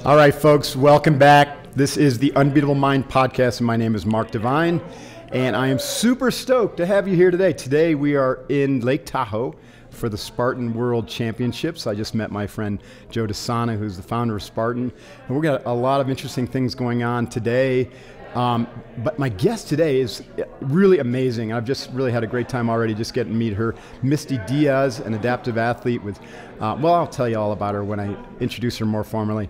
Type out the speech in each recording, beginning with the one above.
All right, folks, welcome back. This is the Unbeatable Mind podcast, and my name is Mark Devine, and I am super stoked to have you here today. Today we are in Lake Tahoe for the Spartan World Championships. I just met my friend Joe DeSana, who's the founder of Spartan, and we've got a lot of interesting things going on today. But my guest today is really amazing. I've just really had a great time already just getting to meet her. Misty Diaz, an adaptive athlete with, well, I'll tell you all about her when I introduce her more formally.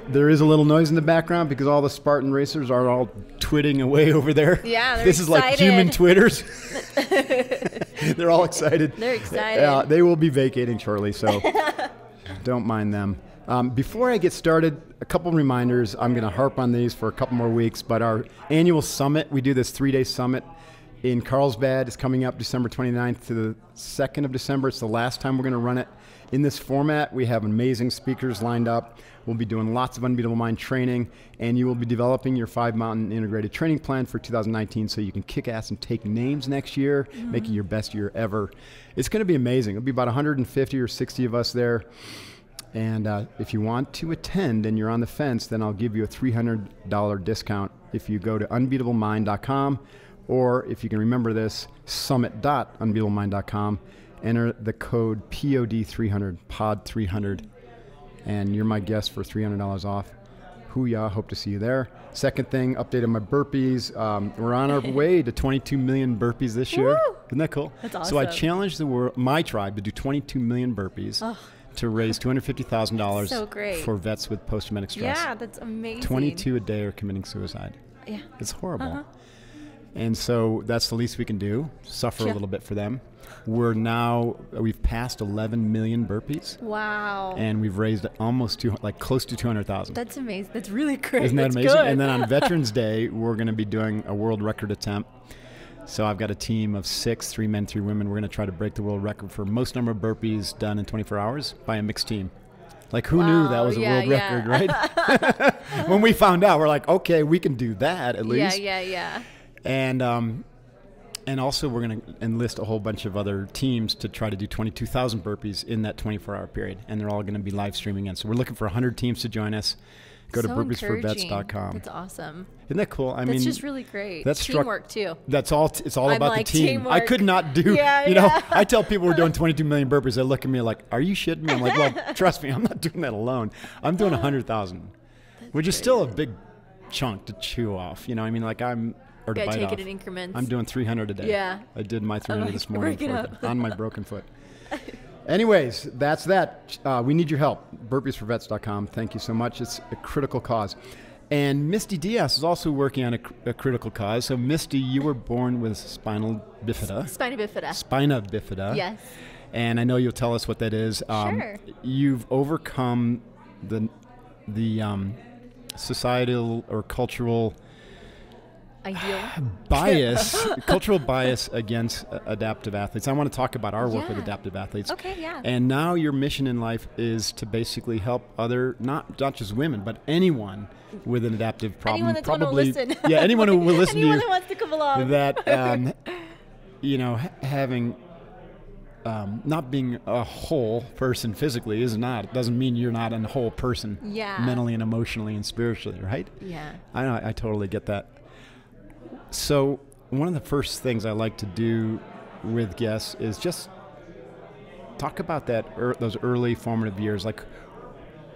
There is a little noise in the background because all the Spartan racers are all twitting away over there. Yeah, they're This is like human twitters. They're all excited. They're excited. They will be vacating shortly, so don't mind them. Before I get started, a couple reminders. I'm going to harp on these for a couple more weeks, but our annual summit, we do this 3-day summit in Carlsbad. It's coming up December 29th to the 2nd of December. It's the last time we're going to run it in this format. We have amazing speakers lined up. We'll be doing lots of Unbeatable Mind training, and you will be developing your 5-mountain integrated training plan for 2019 so you can kick ass and take names next year, make it your best year ever. It's going to be amazing. It'll be about 150 or 60 of us there. And if you want to attend and you're on the fence, then I'll give you a $300 discount if you go to unbeatablemind.com, or if you can remember this, summit.unbeatablemind.com. Enter the code POD300, POD300, and you're my guest for $300 off. Hoo-yah, hope to see you there. Second thing, update on my burpees. We're on our way to 22 million burpees this year. Woo! Isn't that cool? That's awesome. So I challenged the world, my tribe, to do 22 million burpees. To raise $250,000 so great. for vets with post-traumatic stress. Yeah, that's amazing. 22 a day are committing suicide. Yeah. It's horrible. And so that's the least we can do, suffer a little bit for them. We've passed 11 million burpees. Wow. And we've raised almost close to 200,000. That's amazing. That's really great. Isn't that that's amazing? Good. And then on Veterans Day, we're going to be doing a world record attempt. So I've got a team of 6, 3 men, 3 women. We're going to try to break the world record for most number of burpees done in 24 hours by a mixed team. Like, who knew that was a world record, right? When we found out, we're like, okay, we can do that at least. Yeah. And also we're going to enlist a whole bunch of other teams to try to do 22,000 burpees in that 24-hour period. And they're all going to be live streaming in. So we're looking for 100 teams to join us. Go to burpeesforvets.com. That's awesome. Isn't that cool? That's just really great. That's teamwork too. That's all. It's all about like the team. teamwork. I could not do. You know, I tell people we're doing 22 million burpees. They look at me like, "Are you shitting me?" I'm like, "Well, trust me, I'm not doing that alone. I'm doing 100,000, which is still a big chunk to chew off. You know, I mean, like or to bite take off. it in increments. I'm doing 300 a day. Yeah. I did my 300 this morning on my broken foot. Anyways, that's that. We need your help. Burpeesforvets.com. Thank you so much. It's a critical cause. And Misty Diaz is also working on a critical cause. So, Misty, you were born with spina bifida. Spina bifida. Spina bifida. Yes. And I know you'll tell us what that is. Sure. You've overcome the societal or cultural cultural bias against adaptive athletes. I want to talk about our work with adaptive athletes. Okay, yeah. And now your mission in life is to basically help not just women, but anyone with an adaptive problem. Anyone that's going to listen. Yeah, anyone who will listen anyone to you. that wants to come along. That, having not being a whole person physically doesn't mean you're not a whole person mentally and emotionally and spiritually, right? Yeah. I know, I totally get that. So one of the first things I like to do with guests is just talk about those early formative years. Like,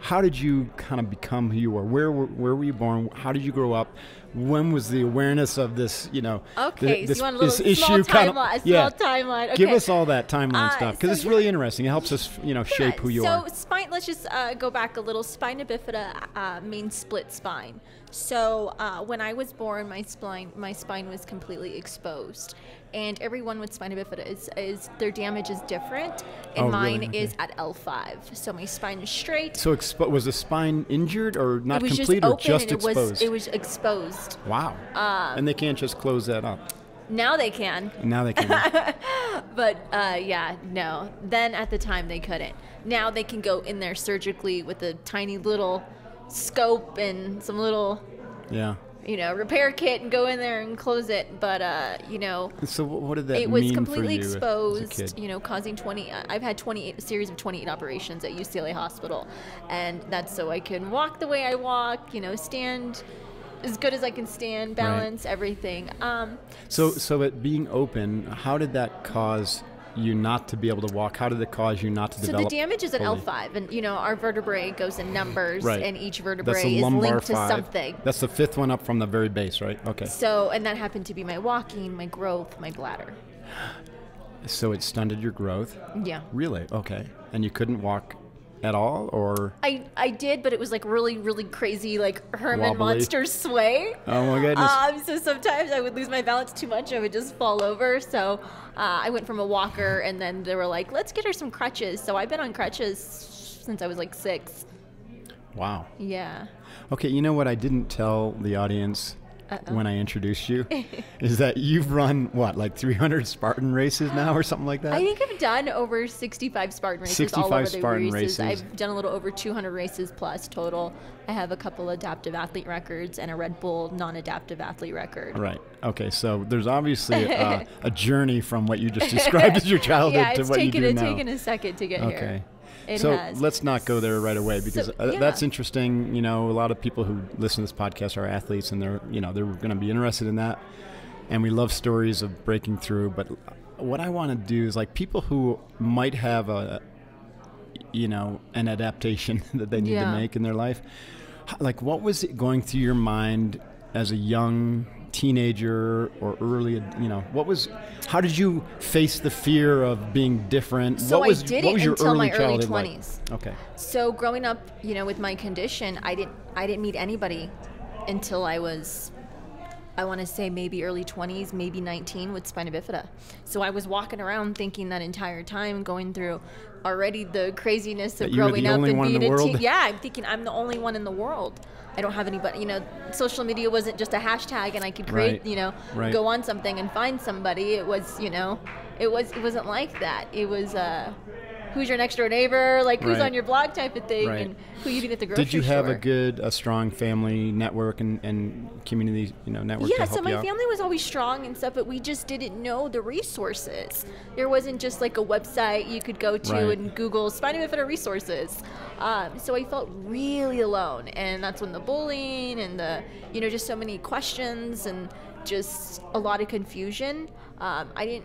how did you kind of become who you were? Where were you born? How did you grow up? When was the awareness of this, Okay, this, so you want a little this issue small kind of, small timeline. Okay. Give us all that timeline stuff, because it's really interesting. It helps us, shape who you are. So let's just go back a little. Spina bifida means split spine. So when I was born, my spine was completely exposed. And everyone with spina bifida is their damage is different, and mine is at L5. So my spine is straight. So was the spine injured or not complete, complete, or just exposed? It was exposed. Wow. And they can't just close that up. Now they can. But no. Then at the time they couldn't. Now they can go in there surgically with a tiny little scope and some little repair kit and go in there and close it. But, So what did that mean it was for completely you exposed, as a kid? causing I've had a series of 28 operations at UCLA Hospital. And that's so I can walk the way I walk, stand as good as I can stand, balance, everything. So it being open, how did that cause you not to be able to walk? How did it cause you not to develop? So the damage is at fully? L5, and our vertebrae goes in numbers, and each vertebrae That's the is lumbar linked to 5. something. That's the 5th one up from the very base, right? Okay. So, and that happened to be my walking, my growth, my bladder. So it stunted your growth? Yeah. Really? Okay. And you couldn't walk at all, or? I did, but it was like really, really crazy, like Herman Wobbly. Monster sway. Oh my goodness. So sometimes I would lose my balance too much. I would just fall over. So I went from a walker, and then they were like, let's get her some crutches. So I've been on crutches since I was like 6. Wow. Yeah. Okay, you know what I didn't tell the audience when I introduced you is that you've run, like 300 Spartan races now or something like that? I think I've done over 65 Spartan races 65 all over the Spartan races. races. I've done a little over 200 races plus total. I have a couple adaptive athlete records and a Red Bull non-adaptive athlete record. Right. Okay, so there's obviously a journey from what you just described as your childhood to what you do now. It's taken a second to get here. Okay. It so has. let's not go there right away because So, yeah. that's interesting. A lot of people who listen to this podcast are athletes, and they're going to be interested in that. And we love stories of breaking through. But what I want to do is like people who might have an adaptation that they need to make in their life. Like, what was it going through your mind as a young teenager or early, how did you face the fear of being different? So what was, I did what was it your until my early childhood 20s. Like? Okay. So growing up, with my condition, I didn't meet anybody until I was, I want to say maybe early 20s, maybe 19 with Spina Bifida. So I was walking around thinking that entire time, going through already the craziness of growing up and being a teen. Yeah, I'm thinking I'm the only one in the world. I don't have anybody, social media wasn't just a hashtag and I could create, go on something and find somebody. It was, it wasn't like that. It was, who's your next door neighbor, like who's on your blog type of thing, and who you meet at the grocery store. Did you have a strong family network and community, network to help so my you out? family was always strong and stuff, but we just didn't know the resources. There wasn't just like a website you could go to and Google Spina Bifida resources. So I felt really alone, and that's when the bullying and the, just so many questions and just a lot of confusion. I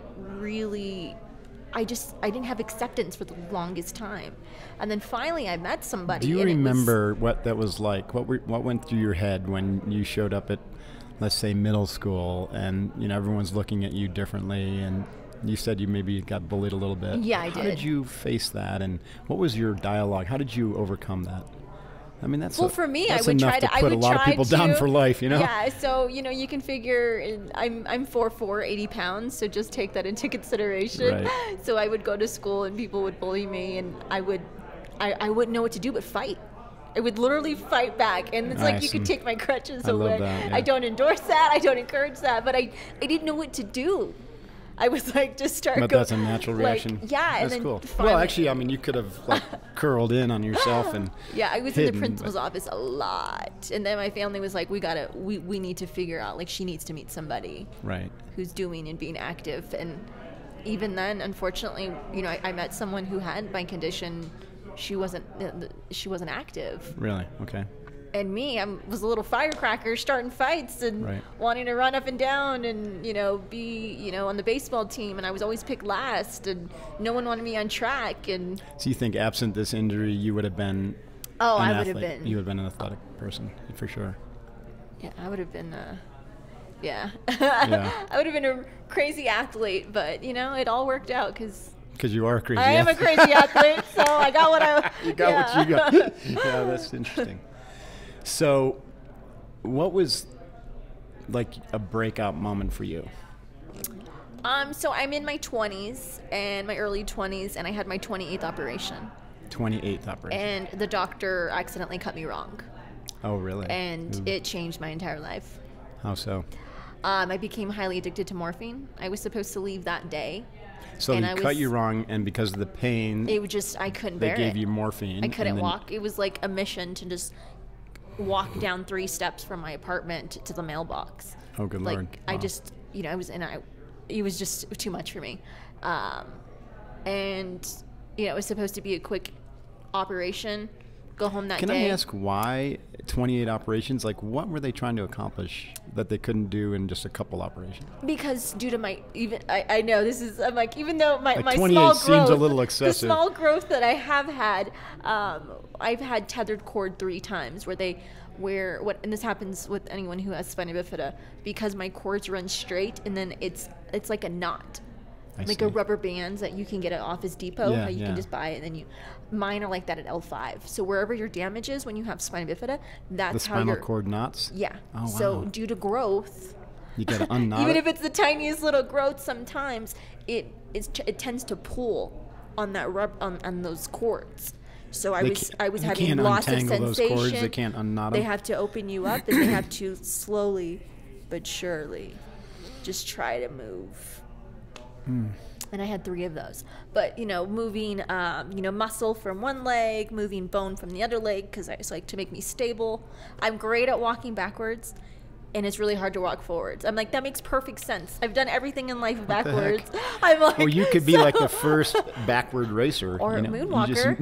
didn't have acceptance for the longest time. And then finally I met somebody. Do you remember what that was like? What went through your head when you showed up at, let's say, middle school and, everyone's looking at you differently, and you said you maybe got bullied a little bit. Yeah, I did. How did you face that, and what was your dialogue? How did you overcome that? I mean, that's for me, that's I would enough try to put a lot of people down for life, Yeah, so you can figure I'm 4'4", 80 pounds, so just take that into consideration. Right. So I would go to school and people would bully me, and I wouldn't know what to do but fight. I would literally fight back, and it's like you could take my crutches away. Love that, yeah. I don't endorse that. I don't encourage that, but I didn't know what to do. I was like, just start. But that's a natural reaction. Yeah, that's and then cool. finally, Well, actually, I mean, you could have curled in on yourself and. Yeah, I was hidden, in the principal's office a lot, and then my family was like, we need to figure out, like, she needs to meet somebody who's doing and being active. And even then, unfortunately, I met someone who had my condition. She wasn't active. Really? Okay. And me, I was a little firecracker starting fights and wanting to run up and down and, be, on the baseball team. And I was always picked last, and no one wanted me on track. And so you think absent this injury, you would have been I would have been. You would have been an athletic person, for sure. Yeah, I would have been, Yeah. I would have been a crazy athlete, but, it all worked out because you are a crazy I am a crazy athlete, so I got what I... You got what you got. Yeah, that's interesting. So, what was like a breakout moment for you? So I'm in my 20s and my early 20s, and I had my 28th operation. 28th operation. And the doctor accidentally cut me wrong. Oh, really? And it changed my entire life. How so? I became highly addicted to morphine. I was supposed to leave that day. So they cut you wrong, and because of the pain, it was just, I couldn't bear it. They gave you morphine. I couldn't walk. It was like a mission to just walk down 3 steps from my apartment to the mailbox. Oh, good like, Lord. I Wow. just, it was just too much for me. And, it was supposed to be a quick operation, go home that Can day. I ask why 28 operations? Like, what were they trying to accomplish that they couldn't do in just a couple operations? Because due to my, I know this is, I'm like, even though my 28 small growth. seems a little The excessive. small growth that I have had, I've had tethered cord 3 times and this happens with anyone who has spina bifida, because my cords run straight and then it's like a knot. Like see. a rubber bands that you can get at Office Depot. Yeah, How you yeah. can just buy it, and then mine are like that at L5. So wherever your damage is when you have spina bifida, that's The how spinal your cord knots? Yeah. Oh, wow. So due to growth, You got to unknot even it? if it's the tiniest little growth, sometimes it tends to pull on that on those cords. So I was They having can't loss of untangle those sensation. cords. They can't unknot They them. have to open you up, and they have to slowly but surely just try to move. And I had 3 of those. But, moving, muscle from one leg, moving bone from the other leg, because I just like to make me stable. I'm great at walking backwards, and it's really hard to walk forwards. I'm like, that makes perfect sense. I've done everything in life backwards. I'm like, Oh, you could be like the first backward racer. or a you moonwalker.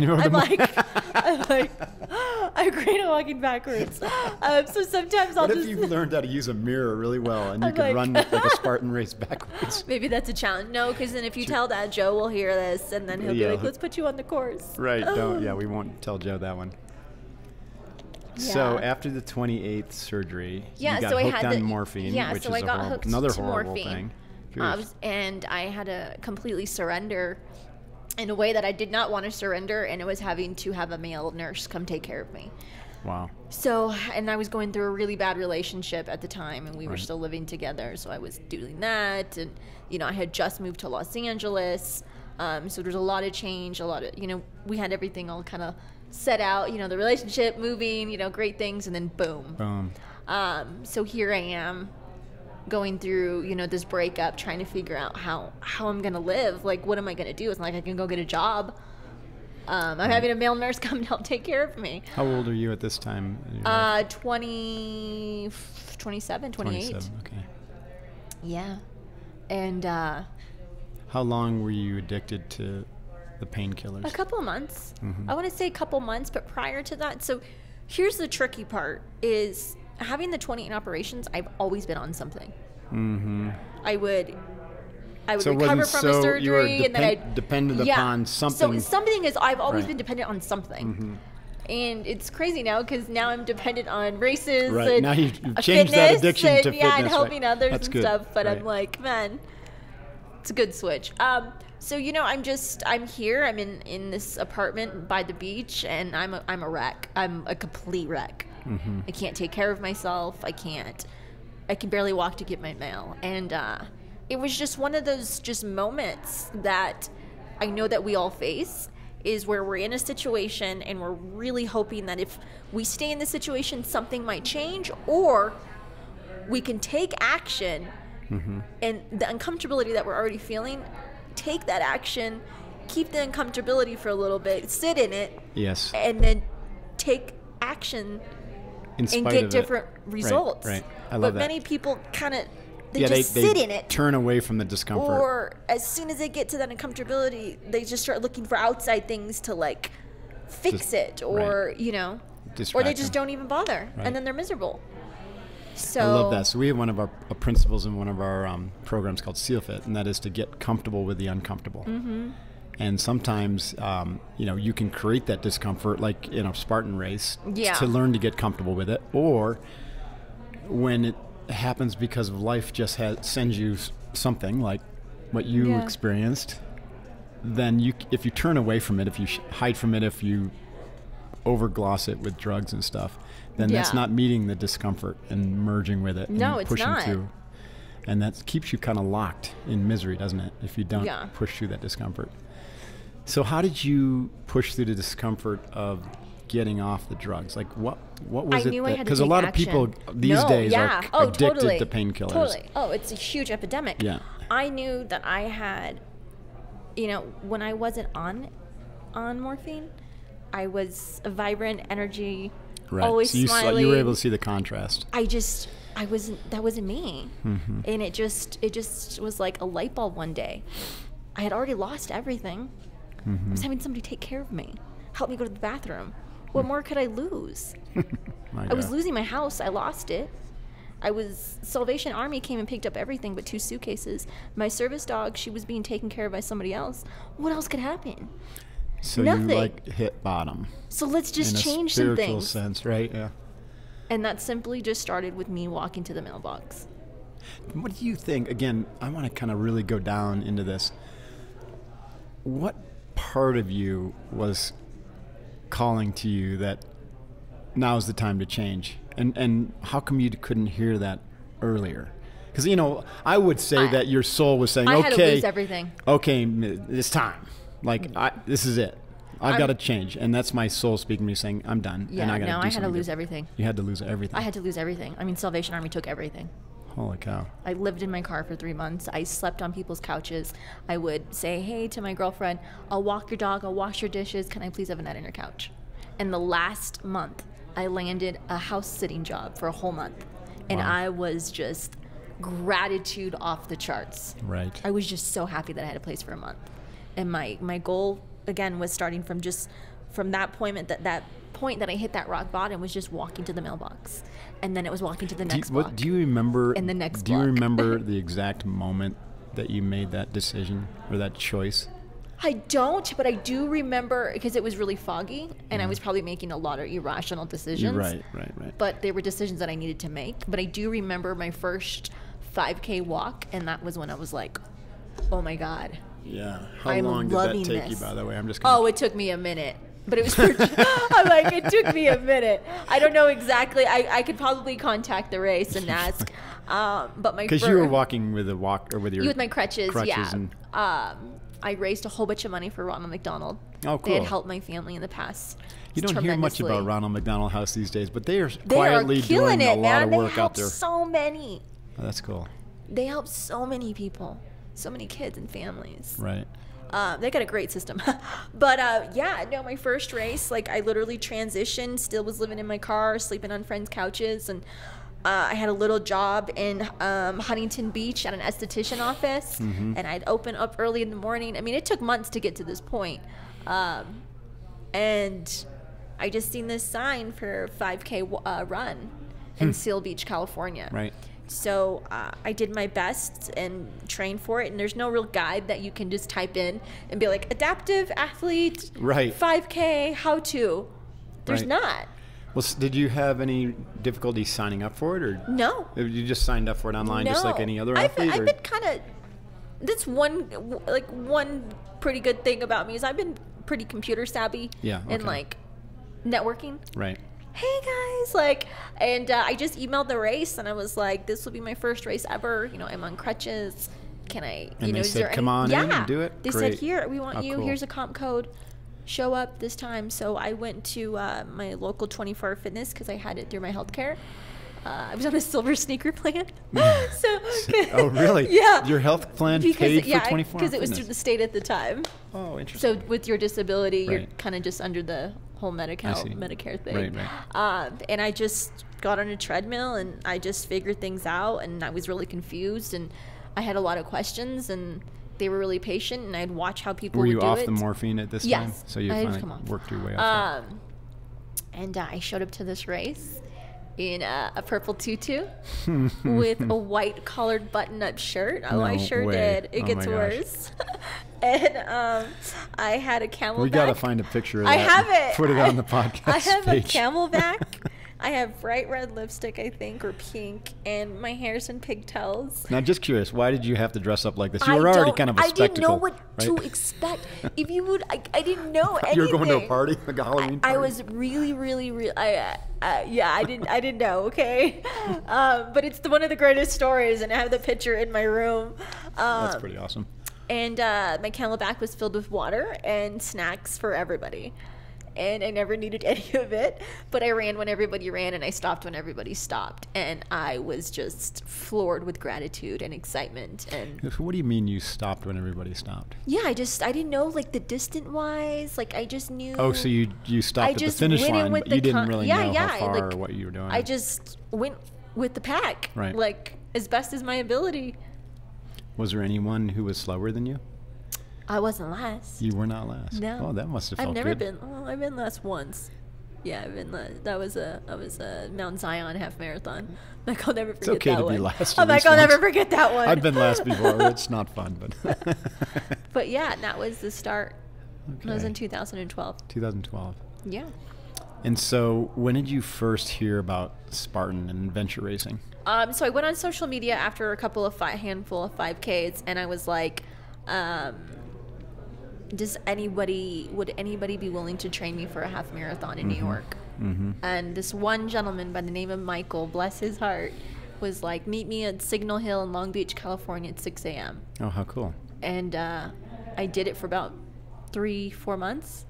I'm great at walking backwards. So sometimes I'll What if just... you learned how to use a mirror really well and you I'm could like- run like a Spartan race backwards? Maybe that's a challenge. No, because then if you tell that, Joe will hear this, and then he'll be Yeah. like, let's put you on the course. Right. Don't. Yeah, we won't tell Joe that one. So Yeah. after the 28th surgery, Yeah, you got so I hooked had on the morphine, yeah, which so is I got horrible, hooked another to horrible morphine. thing. Jeez. And I had to completely surrender in a way that I did not want to surrender, and it was having to have a male nurse come take care of me. Wow. So, and I was going through a really bad relationship at the time, and we were Right. still living together, so I was doing that, and, I had just moved to Los Angeles, so there's a lot of change, we had everything all kind of set out, the relationship, moving, great things, and then boom. Boom. So here I am going through, this breakup, trying to figure out how I'm going to live. Like, what am I going to do? It's not like I can go get a job. I'm having a male nurse come to help take care of me. How old are you at this time? in your life? 27, 28. 27. Okay. Yeah. And How long were you addicted to the painkillers? a couple of months. Mm-hmm. I want to say a couple months, but prior to that, so here's the tricky part is having the 28 operations, I've always been on something. Mm-hmm. I would So it recover wasn't from a so surgery, you were and then I'd dependent yeah. upon something. So something is I've always Right. been dependent on something. Mhm. And it's crazy now because now I'm dependent on races Right. and Now you've changed that fitness addiction and, to and fitness, helping right. others That's and good. stuff. But Right. I'm like, man, it's a good switch. So I'm here. I'm in this apartment by the beach, and I'm a wreck. I'm a complete wreck. Mm-hmm. I can't take care of myself. I can barely walk to get my mail. And it was just one of those just moments that I know that we all face, is where we're in a situation and we're really hoping that if we stay in the situation, something might change, or we can take action and the uncomfortability that we're already feeling, take that action, keep the uncomfortability for a little bit, sit in it, Yes. and then take action In spite and get of different it. results. Right. I love but that. many people kind of they yeah, just sit in it, turn away from the discomfort. or as soon as they get to that uncomfortability, they just start looking for outside things to like fix Just- it, or or Distract they just them. don't even bother, Right. and then they're miserable. So I love that. So we have one of our principles in one of our programs called Seal Fit, and that is to get comfortable with the uncomfortable. Mm-hmm. And sometimes, you can create that discomfort, like in a Spartan race, Yeah. to learn to get comfortable with it. Or when it happens because of life just sends you something like what you Yeah. experienced, then if you turn away from it, if you hide from it, if you overgloss it with drugs and stuff, then that's Yeah. not meeting the discomfort and merging with it No, and it's pushing not. through. And that keeps you kind of locked in misery, doesn't it? If you don't Yeah. push through that discomfort. So how did you push through the discomfort of getting off the drugs? Like what was I it? knew I had to Because a take lot action. of people these days are addicted totally. to painkillers. Totally. Oh, it's a huge epidemic. Yeah. I knew that I had, when I wasn't on morphine, I was a vibrant energy. Right. always so smiling. You were able to see the contrast. That wasn't me. And it just was like a light bulb one day. I had already lost everything. I was having somebody take care of me, help me go to the bathroom. What more could I lose? I was losing my house. I lost it. Salvation Army came and picked up everything but 2 suitcases. My service dog, she was being taken care of by somebody else. What else could happen? So Nothing. you like hit bottom. So let's just change in a some spiritual things. sense, right? Yeah. And that simply just started with me walking to the mailbox. What do you think? Again, I want to kind of really go down into this. What part of you was calling to you that now's the time to change? And how come you couldn't hear that earlier? Because, I would say that your soul was saying, I okay. had to lose everything. Okay, it's time. This is it. I've got to change. And that's my soul speaking to me saying, I'm done. Yeah, and I I had to lose everything. You had to lose everything. I had to lose everything. I mean, Salvation Army took everything. Holy cow. I lived in my car for 3 months. I slept on people's couches. I would say, hey, to my girlfriend, I'll walk your dog, I'll wash your dishes. Can I please have a night on your couch? And the last month, I landed a house sitting job for a whole month. And I was just gratitude off the charts. Right. I was just so happy that I had a place for a month. And my goal, again, was starting from that point that I hit that rock bottom was just walking to the mailbox. And then it was walking to the next block. Do you remember? And the next Do you block. remember the exact moment that you made that decision or that choice? I don't, but I do remember because it was really foggy and I was probably making a lot of irrational decisions. Right. But they were decisions that I needed to make. But I do remember my first 5K walk, and that was when I was like, oh my God. Yeah. How I'm long did that loving take you, this. by the way? I'm just gonna... Oh, it took me a minute. But it was I'm like, it took me a minute. I don't know exactly. I could probably contact the race and ask. But my Because you were walking with with my crutches, yeah. And... I raised a whole bunch of money for Ronald McDonald. Oh, cool. They had helped my family in the past. You don't hear much about Ronald McDonald House these days, but they are They quietly are killing doing it, a man. lot of work they out there. so many. Oh, that's cool. They help so many people, so many kids and families. Right. They got a great system. But my first race, I literally transitioned, still was living in my car, sleeping on friends' couches, and I had a little job in Huntington Beach at an esthetician office, and I'd open up early in the morning. I mean, it took months to get to this point. And I just seen this sign for 5K run in Seal Beach, California. Right. So I did my best and trained for it, and there's no real guide that you can just type in and be like, adaptive athlete, right. 5K, how to. There's not. Well, did you have any difficulty signing up for it, or no? You just signed up for it online, just like any other athlete? I've been kind of. That's one pretty good thing about me is I've been pretty computer savvy. Yeah. Okay. And networking. Right. Hey guys, and I just emailed the race and I was like, this will be my first race ever. I'm on crutches. Can I? And they said, come on in and do it. They said, here, we want you. Cool. Here's a comp code. Show up this time. So I went to my local 24-hour fitness because I had it through my healthcare. I was on a silver sneaker plan. Oh, really? Yeah. Your health plan paid for 24 hours? Because it was through the state at the time. Oh, interesting. So with your disability, Right. you're kind of just under the whole Medicare thing. Right. And I just got on a treadmill and I just figured things out, and I was really confused, and I had a lot of questions, and they were really patient, and I'd watch how people would do it. Were you off the morphine at this time? Yes. So you finally worked your way off that. And I showed up to this race in a purple tutu with a white collared button-up shirt. Oh, No I sure way. did. It Oh gets my gosh. worse. And I had a camelback. We got to find a picture of that. I have it. Put it on the podcast I have page. a camelback. I have bright red lipstick, I think, or pink, and my hair's in pigtails. Now, just curious, why did you have to dress up like this? You were already kind of a spectacle. I didn't know what right? to expect. If you would, I didn't know anything. You were going to a party, like a Halloween party? I was really, I didn't know, okay? But it's one of the greatest stories, and I have the picture in my room. That's pretty awesome. And my camelback was filled with water and snacks for everybody. and I never needed any of it. But I ran when everybody ran, and I stopped when everybody stopped. And I was just floored with gratitude and excitement. And What do you mean you stopped when everybody stopped? yeah, I didn't know like the distance wise. Like I just knew. Oh, so you stopped at the finish line, but you didn't really know how far or what you were doing. I just went with the pack, right? Like as best as my ability. Was there anyone who was slower than you? I wasn't last. You were not last. No. Oh, that must have felt I've never good. been. Oh, I've been last once. Yeah, I've been last. That was a Mount Zion half marathon. Like I'll never forget It's okay that to one. be last. I'm like I'll never forget that one. I've been last before. It's not fun, but. But yeah, that was the start. Okay. That was in 2012. 2012. Yeah. And so, when did you first hear about Spartan and adventure racing? So I went on social media after a couple of handful of 5Ks, and I was like, would anybody be willing to train me for a half marathon in New York? Mm-hmm. And this one gentleman by the name of Michael, bless his heart, was like, meet me at Signal Hill in Long Beach, California at 6 a.m. Oh, how cool. And I did it for about 3-4 months,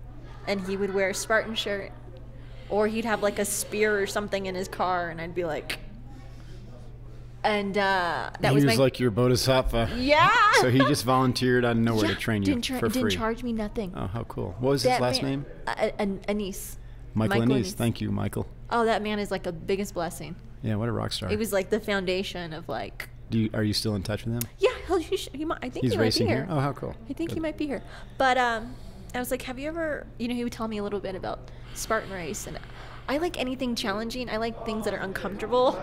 and he would wear a Spartan shirt, or he'd have like a spear or something in his car, and I'd be like, and he was like your bodhisattva. Yeah. So he just volunteered out of nowhere to train you for free. Didn't charge me nothing. Oh, how cool. What was his last name? Anise. Michael Anise. Thank you, Michael. Oh, that man is like a biggest blessing. Yeah, what a rock star. It was like the foundation of like. Are you still in touch with him? Yeah, he might. I think he's he might racing be here. Oh, how cool. I think he might be here. But I was like, have you ever? He would tell me a little bit about Spartan Race, and I like anything challenging. I like things that are uncomfortable.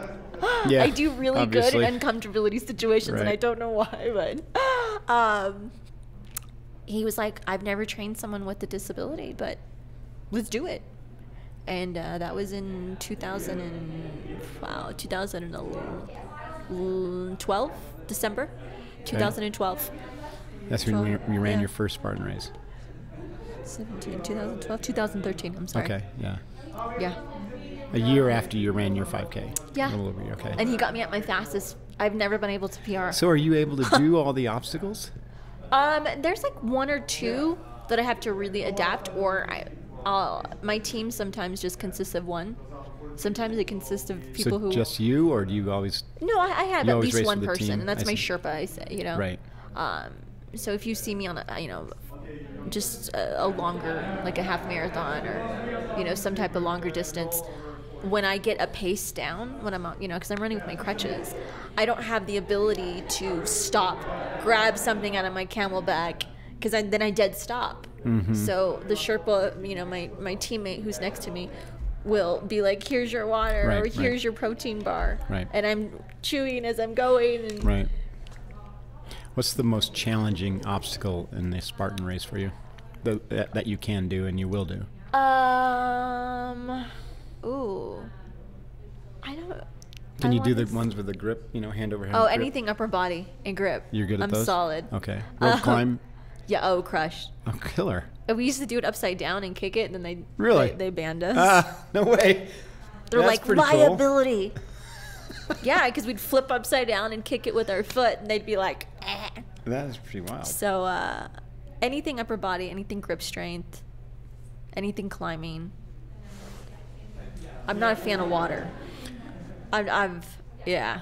Yeah, I do really obviously. good in uncomfortability situations, Right. and I don't know why, but he was like, I've never trained someone with a disability, but let's do it. And that was in 2012, December 2012. That's when you ran your first Spartan race. 2012, 2013, I'm sorry. Okay, yeah. Yeah. A year after you ran your 5K. Yeah. A little over a year, okay. And he got me at my fastest. I've never been able to PR. So are you able to do all the obstacles? There's like one or two that I have to really adapt, or my team sometimes just consists of one. Sometimes it consists of people who. Just you, or do you always? No, I have you at always least race one with the person, team? and that's I my see. Sherpa. I say, Right. So if you see me on just a longer, like a half marathon, or some type of longer distance, when I get a pace down, when I'm out, because I'm running with my crutches, I don't have the ability to stop, grab something out of my camelback, because then I dead stop. Mm-hmm. So the Sherpa, my teammate who's next to me, will be like, here's your water, Right, or here's right. your protein bar. Right. And I'm chewing as I'm going. And Right. What's the most challenging obstacle in the Spartan race for you that you can do and you will do? Ooh. I don't. Can you do the ones with the grip, hand over hand? Oh, grip? anything upper body and grip. You're good at those? I'm solid. Okay. Rope climb? Yeah, crush. Oh, killer. We used to do it upside down and kick it, and then Really? they banned us. No way. They're That's like, pretty cool. liability. Yeah, because we'd flip upside down and kick it with our foot, and they'd be like, eh. That is pretty wild. So anything upper body, anything grip strength, anything climbing. I'm not a fan of water. Yeah.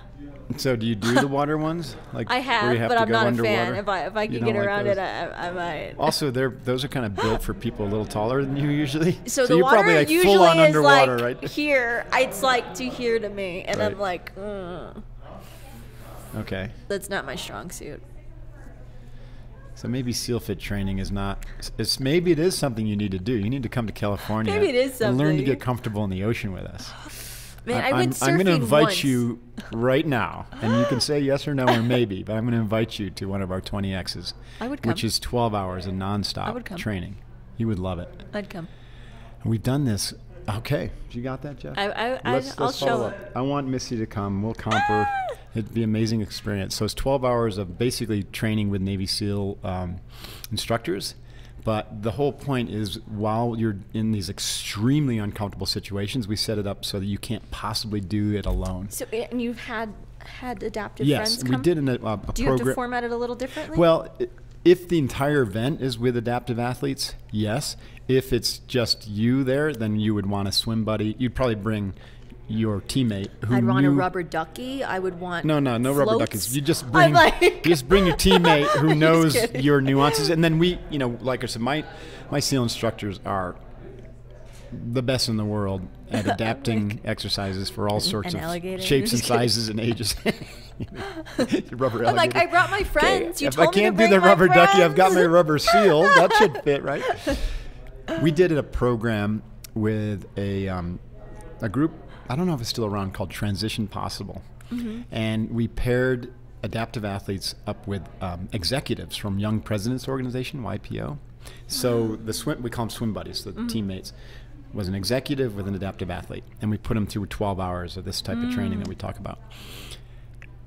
So do you do the water ones? Like I where you have, have but to I'm go not a underwater? fan. If I You could don't get like around those? it, I might. Also, those are kind of built for people a little taller than you usually. So the you're water probably like usually full on is underwater, like right? here. It's like to here to me, and Right. I'm like, Okay. that's not my strong suit. So maybe SEAL Fit training is not. Maybe it is something you need to do. You need to come to California. Maybe it is and learn to something. get comfortable in the ocean with us. Man, I went surfing I'm going to invite once. you right now, and you can say yes or no or maybe, but I'm going to invite you to one of our 20Xs, I would come. which is 12 hours of I would nonstop come. training. You would love it. I'd come. And we've done this. Okay, you got that, Jeff? I'll show follow up. up. I want Misty to come. We'll comp her. It'd be an amazing experience. So it's 12 hours of basically training with Navy SEAL instructors. But the whole point is while you're in these extremely uncomfortable situations, we set it up so that you can't possibly do it alone. So, and you've had adaptive Yes, friends come? we did a Do you have to program. format it a little differently? Well, If the entire event is with adaptive athletes, yes. If it's just you there, then you would want a swim buddy. You'd probably bring your teammate who I'd want a rubber ducky. I would want no floats. rubber duckies. You just bring you just bring your teammate who knows your nuances, and then we, like I said, my SEAL instructors are the best in the world at adapting exercises for all sorts of shapes and sizes and ages. Rubber I'm like, I brought my friends. You if told I can't me to do the bring rubber my ducky, I've got friends. my rubber seal. That should fit, right? We did a program with a group, I don't know if it's still around, called Transition Possible. Mm-hmm. And we paired adaptive athletes up with executives from Young Presidents Organization, YPO. So we call them swim buddies, the teammates, was an executive with an adaptive athlete. And we put them through 12 hours of this type of training that we talk about.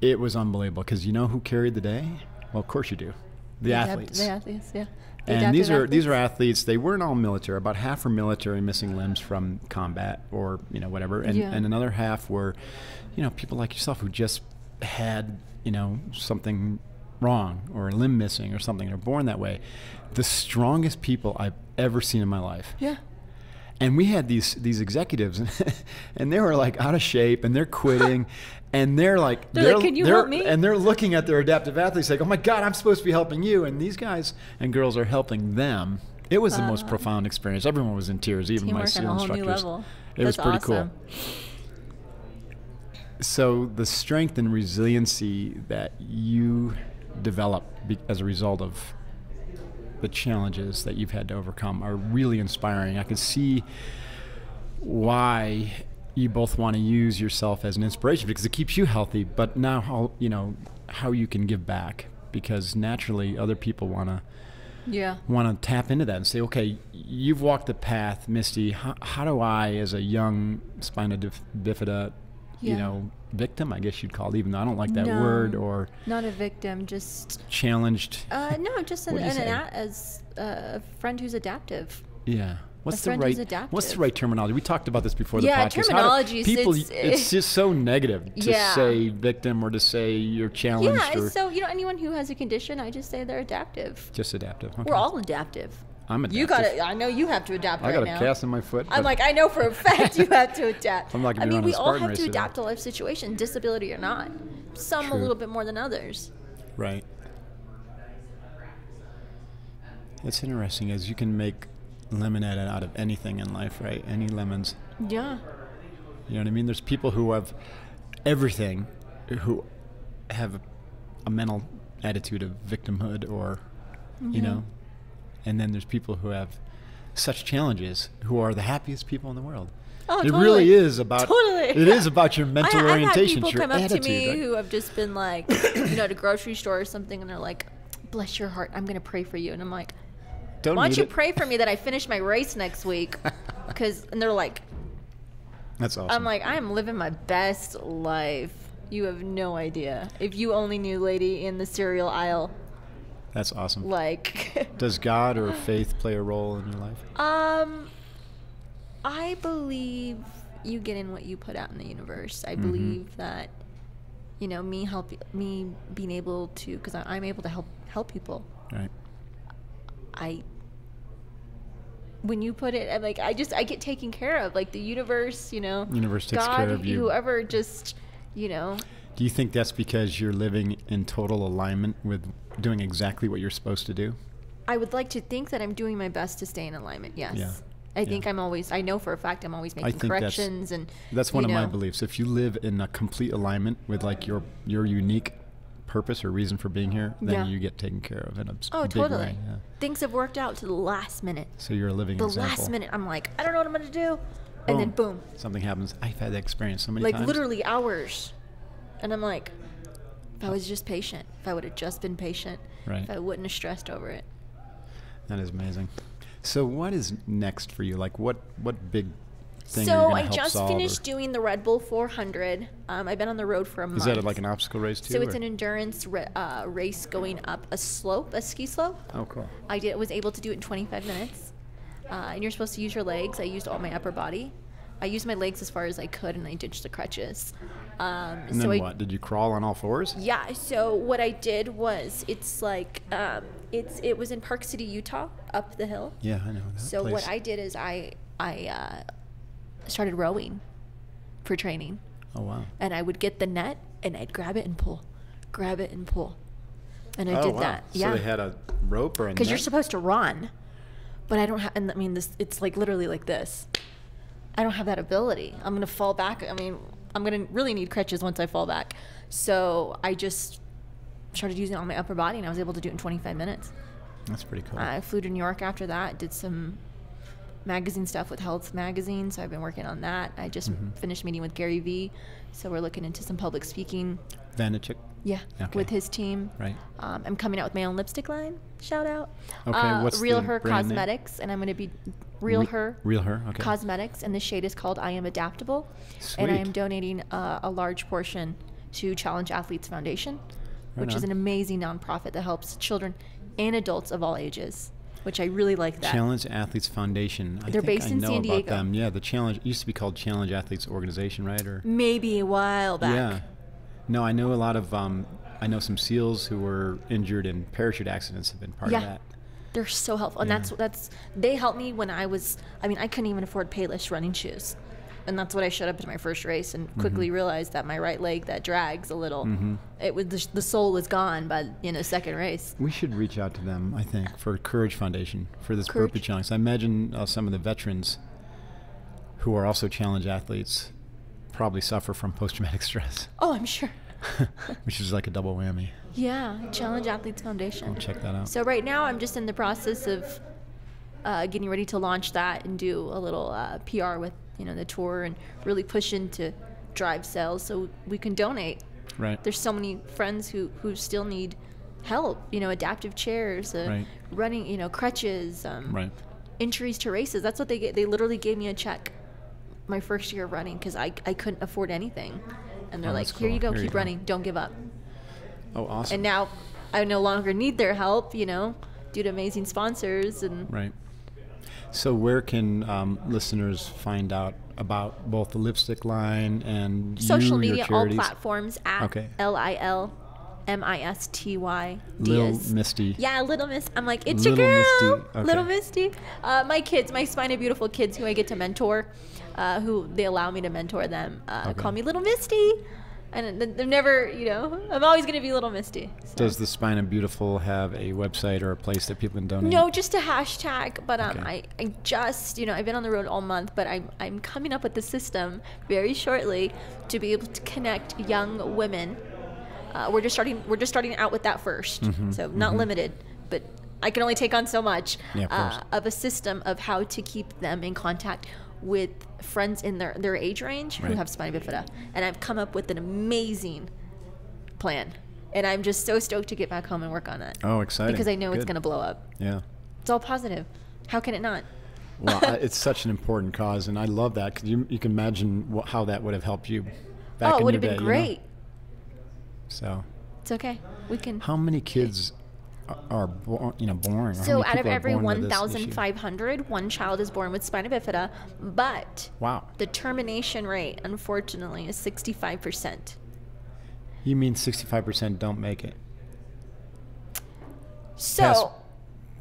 It was unbelievable, because you know who carried the day? Well, of course you do. The athletes. The athletes, yeah. And these are athletes. They weren't all military. About half were military, missing limbs from combat or whatever, and another half were, people like yourself who just had something wrong or a limb missing or something. They're born that way. The strongest people I've ever seen in my life. Yeah. And we had these executives, and they were like out of shape, and they're quitting, and they're like, can you help me? And they're looking at their adaptive athletes like, oh my God, I'm supposed to be helping you, and these guys and girls are helping them. It was the most profound experience. Everyone was in tears, even my SEAL instructors. New level. It was pretty awesome. cool. So the strength and resiliency that you develop as a result of the challenges that you've had to overcome are really inspiring. I can see why you both want to use yourself as an inspiration, because it keeps you healthy, but now how you can give back, because naturally other people want to tap into that and say, okay, you've walked the path, Misty, how do I, as a young spina bifida victim, I guess you'd call it, even though I don't like that word, or not a victim, just challenged. No, just as a friend who's adaptive. Yeah. What's the right terminology? We talked about this before the podcast. Yeah, terminology. It's just so negative to say victim or to say you're challenged. Yeah, so anyone who has a condition, I just say they're adaptive. Just adaptive. Okay. We're all adaptive. I'm adaptive. You got it. I know you have to adapt right now. I got a cast in my foot. I'm like, I know for a fact you have to adapt. I'm like, we all have to adapt to life situations, disability or not. Some a little bit more than others. Right. It's interesting, as you can make lemonade out of anything in life, right? Any lemons. Yeah. You know what I mean? There's people who have everything, who have a mental attitude of victimhood, or and then there's people who have such challenges, who are the happiest people in the world. Oh, it really is about it is about your mental orientation, I've had people your come attitude, up to me right? who have just been like, at a grocery store or something, and they're like, bless your heart, I'm going to pray for you. And I'm like, why don't you pray for me that I finish my race next week? And they're like, that's awesome. I'm like, I am living my best life. You have no idea. If you only knew, lady in the cereal aisle. That's awesome. Like, does God or faith play a role in your life? I believe you get in what you put out in the universe. I believe that, me being able to, because I'm able to help people. Right. When you put it, I get taken care of. Like the universe, Universe takes God, care of you. Whoever just, Do you think that's because you're living in total alignment with doing exactly what you're supposed to do? I would like to think that I'm doing my best to stay in alignment, yes. Yeah. I think I know for a fact I'm always making corrections. That's one of my beliefs. If you live in a complete alignment with like your unique purpose or reason for being here, then you get taken care of in a big totally. way. Yeah. Things have worked out to the last minute. So you're a living example. The last minute, I'm like, I don't know what I'm going to do. And then boom. Something happens. I've had that experience so many times. Like literally hours. And I'm like, if I was just patient, if I would have just been patient, right. if I wouldn't have stressed over it. That is amazing. So what is next for you? Like what big thing are you going to help solve? So I just finished doing the Red Bull 400. I've been on the road for a month. Is that like an obstacle race too? So it's an endurance race going up a ski slope. Oh, cool. I was able to do it in 25 minutes. And you're supposed to use your legs. I used all my upper body. I used my legs as far as I could, and I ditched the crutches. And then what? Did you crawl on all fours? Yeah. So what I did was, it's like It was in Park City, Utah, up the hill. Yeah, I know that So place. what I did is I started rowing for training. Oh, wow. And I would get the net and I'd grab it and pull, and I did wow. that. So Yeah, they had a rope or a net? because you're supposed to run, but I don't have. And I mean, it's like literally like this. I don't have that ability. I'm gonna fall back. I mean, I'm gonna really need crutches once I fall back. So I just started using it on my upper body, and I was able to do it in 25 minutes. That's pretty cool. I flew to New York after that, did some magazine stuff with Health Magazine, so I've been working on that. I just finished meeting with Gary Vee, so we're looking into some public speaking. Vanichik? Yeah, Okay. with his team. Right. I'm coming out with my own lipstick line. Shout out. Okay, what's Real the Her brand name? Cosmetics, and I'm going to be Real Her Real Her, okay. Cosmetics, and the shade is called I Am Adaptable. Sweet. And I am donating a large portion to Challenge Athletes Foundation, Right which is on. an amazing nonprofit that helps children and adults of all ages, which I really like that. Challenge Athletes Foundation. They're based in San I know about Diego. them. Yeah, the Challenge it used to be called Challenge Athletes Organization, right? Or Maybe a while back. yeah. No, I know a lot of. I know some SEALs who were injured in parachute accidents have been part of Yeah. that. They're so helpful. And Yeah. that's they helped me when I couldn't even afford Payless running shoes. And that's what I showed up to my first race and quickly realized that my right leg that drags a little, it was the sole was gone by second race. We should reach out to them, I think, for Courage Foundation for this Courage. burpee challenge. I imagine some of the veterans who are also challenge athletes probably suffer from post-traumatic stress, Oh, I'm sure. which is like a double whammy. Yeah, Challenge Athletes Foundation. Check that out. So right now I'm just in the process of getting ready to launch that and do a little PR with the tour and really push into drive sales so we can donate. Right. There's so many friends who still need help. Adaptive chairs, Right. running, crutches, Right. injuries to races. That's what they get. They literally gave me a check my first year of running because I couldn't afford anything. And they're Oh, like, that's here you cool. go, Here you keep go. running, don't give up. Oh, awesome. And now I no longer need their help, due to amazing sponsors. And Right. So where can listeners find out about both the lipstick line and social your media, all charities? platforms at Okay. LILMISTY Lil Diaz. Misty. Yeah, Little Miss. I'm like, it's Little your girl, Misty, okay. Little Misty. My kids, my Spina Beautiful kids who I get to mentor, who they allow me to mentor them, call me Little Misty. And they're never, I'm always going to be Little Misty. So. Does the Spina Beautiful have a website or a place that people can donate? No, just a hashtag. But Okay. I just, I've been on the road all month, but I'm coming up with the system very shortly to be able to connect young women. We're just starting out with that first, so not limited, but I can only take on so much Yeah, of course. of a system of how to keep them in contact with friends in their age range who Right. have spina bifida. And I've come up with an amazing plan. And I'm just so stoked to get back home and work on it. Oh, exciting. Because I know it's Good. going to blow up. Yeah. It's all positive. How can it not? Well, it's such an important cause, and I love that because you can imagine how that would have helped you back Oh, in it would your have been day, great. So, It's okay. We can. how many kids are born? Or how So many out of people are every born with this issue? 1,500, one child is born with spina bifida, but Wow. the termination rate, unfortunately, is 65%. You mean 65% don't make it? So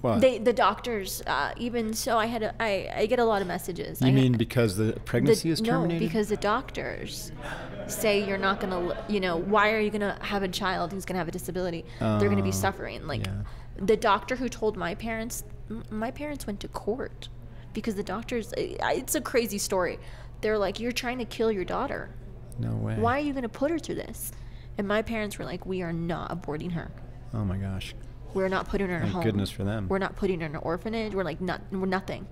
What? the doctors, even so, I get a lot of messages. You mean because the pregnancy is terminated? No, because the doctors say you're not going to, why are you going to have a child who's going to have a disability? They're going to be suffering. Like yeah. the doctor who told my parents went to court because the doctors, it's a crazy story. They're like, you're trying to kill your daughter. No way. Why are you going to put her through this? And my parents were like, we are not aborting her. Oh my gosh. We're not putting her in a Thank home. goodness for them. We're not putting her in an orphanage. We're like, we're nothing.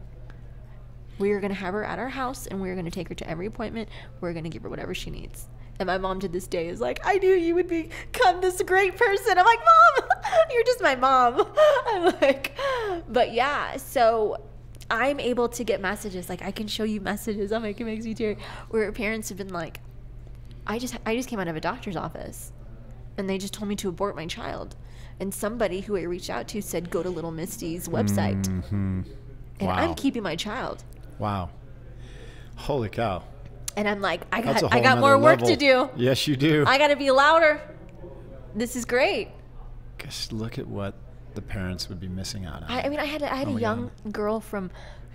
We are going to have her at our house, and we're going to take her to every appointment. We're going to give her whatever she needs. And my mom to this day is like, I knew you would become this great person. I'm like, Mom, you're just my mom. I'm like, but yeah, so I'm able to get messages. Like, I can show you messages. I'm like, it makes me teary. Where parents have been like, I just came out of a doctor's office, and they just told me to abort my child. And somebody who I reached out to said, go to Little Misty's website. Mm-hmm. And Wow. I'm keeping my child. Wow. Holy cow. And I'm like, I That's a got whole nother more work level. to do. Yes, you do. I got to be louder. This is great. Just look at what the parents would be missing out on. I mean, I had a young girl from,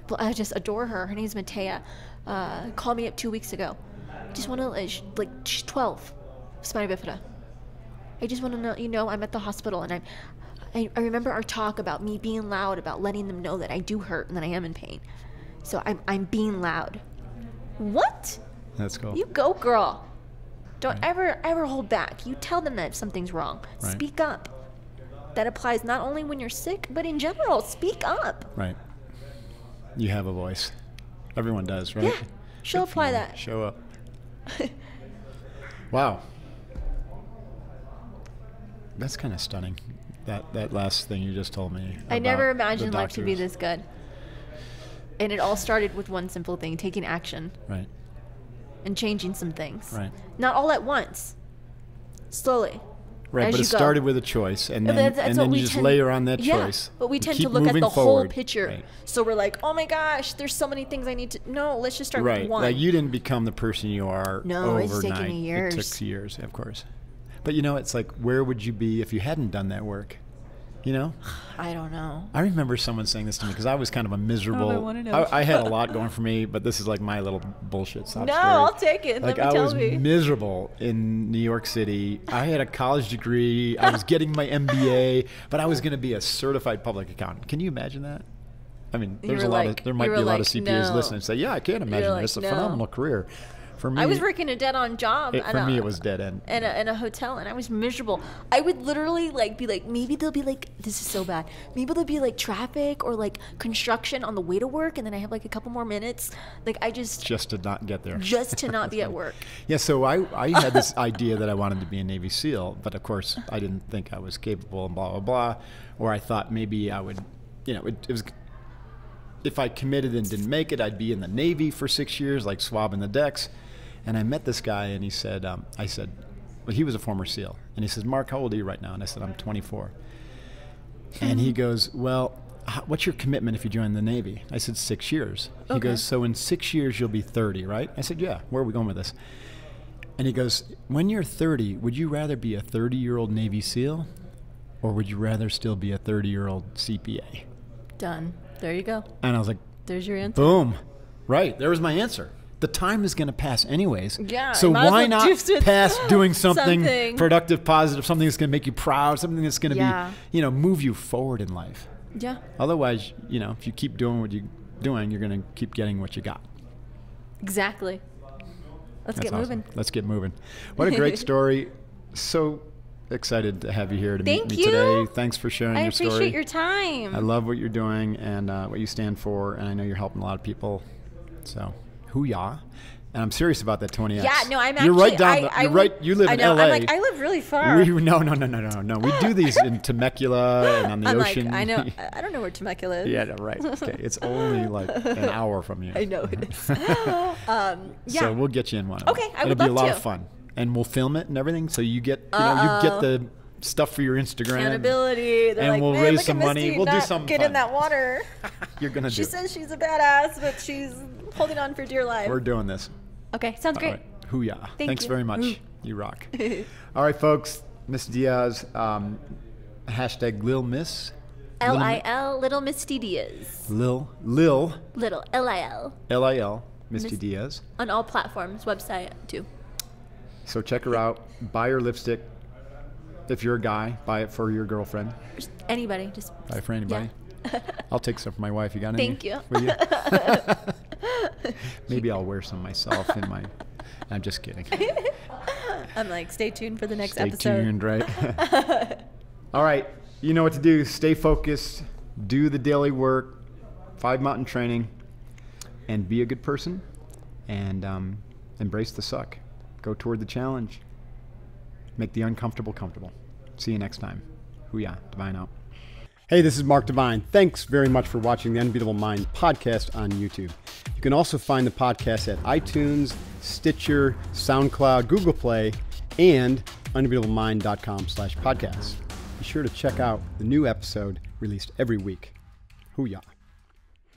well, I just adore her. Her name's Matea. Called me up 2 weeks ago. Just want to, she's 12, spina bifida. I just want to know, I'm at the hospital, and I remember our talk about me being loud, about letting them know that I do hurt and that I am in pain. So I'm being loud. What? That's cool. You go, girl. Don't ever hold back. You tell them that if something's wrong. Right. Speak up. That applies not only when you're sick, but in general. Speak up. Right. You have a voice. Everyone does, right? Yeah. She'll apply that. Show up. Wow. That's kind of stunning. That last thing you just told me. I never imagined life to be this good. And it all started with one simple thing, taking action. Right. And changing some things. Right. Not all at once. Slowly. Right, but it started with a choice, and then you just layer on that choice. But we tend to look at the whole picture. Right. So we're like, oh my gosh, there's so many things I need to... No, let's just start with one. Like you didn't become the person you are overnight. It's taken years. It took years, of course. But it's like, where would you be if you hadn't done that work? I don't know. I remember someone saying this to me because I was kind of a miserable... I had a lot going for me, but this is like my little bullshit sob story. I'll take it. Let me tell you. I was miserable in New York City. I had a college degree. I was getting my MBA, but I was going to be a certified public accountant. Can you imagine that? I mean, there might be a lot of CPAs listening and say, yeah, I can't imagine it. It's a phenomenal career. For me, I was working a dead-on job. For me, it was dead end. In a hotel, and I was miserable. I would literally be like, maybe there'll be this is so bad. Maybe there'll be traffic or construction on the way to work, and then I have a couple more minutes. Just to not get there. Just to not be at work. Yeah, so I had this idea that I wanted to be a Navy SEAL, but of course I didn't think I was capable and blah, blah, blah. Or I thought maybe I would, it was, if I committed and didn't make it, I'd be in the Navy for 6 years, swabbing the decks. And I met this guy, and he said, I said, well, he was a former SEAL. And he says, Mark, how old are you right now? And I said, I'm 24. And he goes, well, what's your commitment if you join the Navy? I said, 6 years. He goes, so in 6 years, you'll be 30, right? I said, yeah, where are we going with this? And he goes, when you're 30, would you rather be a 30-year-old Navy SEAL, or would you rather still be a 30-year-old CPA? Done. There you go. And I was like, there's your answer. Boom. Right. There was my answer. The time is going to pass anyways. Yeah. So why not pass doing something productive, positive, something that's going to make you proud, something that's going to be, move you forward in life. Yeah. Otherwise, if you keep doing what you're doing, you're going to keep getting what you got. Exactly. Let's get moving. Let's get moving. What a great story. So excited to have you here to meet me today. Thanks for sharing your story. I appreciate your time. I love what you're doing and what you stand for, and I know you're helping a lot of people. So, hoo-yah. And I'm serious about that 20X. Yeah, no, I'm actually... You're right down you're right, you live in LA. I live really far. No. We do these in Temecula and on the ocean. I know. I don't know where Temecula is. Yeah, right. Okay. It's only an hour from you. I know it is. Yeah. So we'll get you in one. Okay, I would love to. It'll be a lot of fun. And we'll film it and everything, so you get, you get the stuff for your Instagram. Accountability. They're and we'll raise some money. We'll do something Get fun. in that water. You're going to do it. She says she's a badass, but she's holding on for dear life. We're doing this. Okay, sounds great. Right. Hoo-yah. Thanks very much. You rock. All right, folks. Misty Diaz. Hashtag Lil Miss. L-I-L, Little Misty Diaz. Lil. Little, L-I-L. L-I-L, Misty Diaz. On all platforms, website too. So check her out. Buy her lipstick. If you're a guy, buy it for your girlfriend. Just anybody. Just buy it for anybody. Yeah. I'll take some for my wife. You got any? Thank you. Will you? Maybe I'll wear some myself in my... I'm just kidding. I'm stay tuned for the next episode. Stay tuned, right? All right. You know what to do. Stay focused. Do the daily work. 5 mountain training. And be a good person. And embrace the suck. Go toward the challenge. Make the uncomfortable comfortable. See you next time. Hoo-yah. Divine out. Hey, this is Mark Divine. Thanks very much for watching the Unbeatable Mind podcast on YouTube. You can also find the podcast at iTunes, Stitcher, SoundCloud, Google Play, and unbeatablemind.com/podcast. Be sure to check out the new episode released every week. Hoo-yah.